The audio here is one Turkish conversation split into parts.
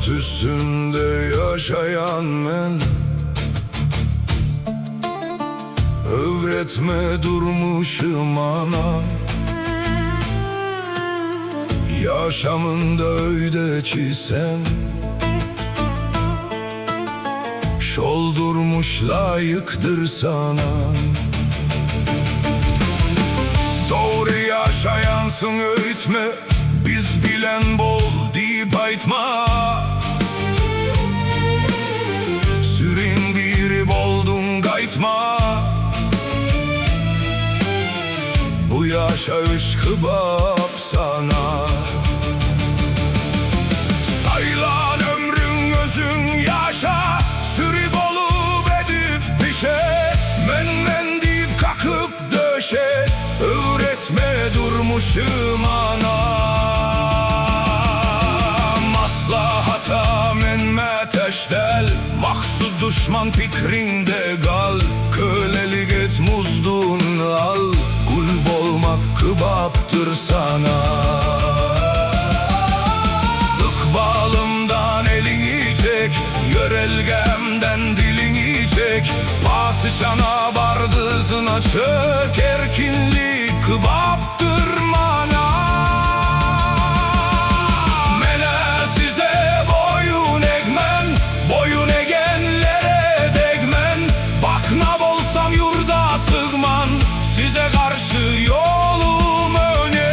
At üstünde yaşayan ben, öğretme durmuşum ana. Yaşamında öydeki sen, şoldurmuş layıktır sana. Doğru yaşayansın öğütme, biz bilen bol deyip aytma. Sürün bir boldun kaytma. Bu yaşa ışkı bap sana. Sayılan ömrün özün yaşa, sürüp olup edip pişe. Men deyip kakıp döşe, öğretme durmuşum ana. Maslahata menme teşdel, maksud düşman fikrinde gal. Kölelik et muzdun al, gulb olmak kıbaptır sana. İkbalımdan elini çek, yörelgemden dilini çek. Padişana bardızına çök, erkinlik kıbaptır mana. Mene size boyun eğmen, boyun eğenlere degmen. Bak ne bolsam yurda sığman, size karşı yolum öne.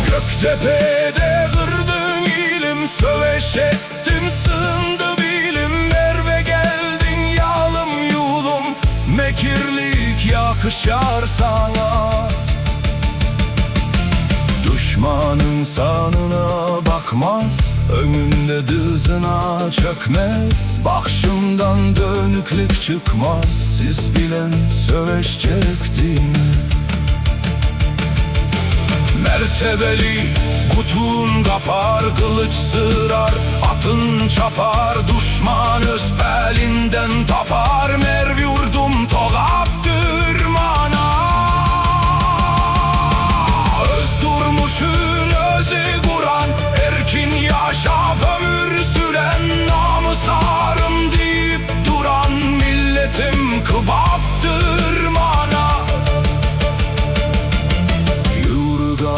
Göktepe'de kırdın ilim, söveş ettim sığındı bilim. Merve geldin yalım yulum, mekirlik yakışar sana. Düşmanın sanına bakmaz, önünde dızına çökmez. Başımdan dönüklük çıkmaz, siz bilen söveş çektiğimi. Mertebeli kutun kapar, kılıç sırar, atın çapar. Düşman öz belinden tapar, merv yurdum togaptır mana. Öz durmuşun özü kuran, erkin yaşap ömür süren. Namı sarım deyip duran, milletim kıbaptır mana.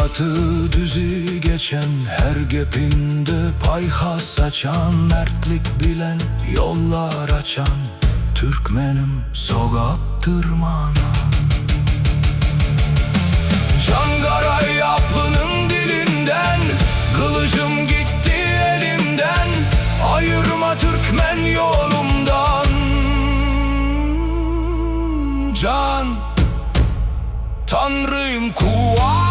Atı düzü geçen, her gepinde payha saçan. Mertlik bilen, yollar açan, Türkmenim sogaptır mana. Çankara yapının dilinden, kılıcım gitti elimden. Ayırma Türkmen yolumdan. Can Tanrım kuva.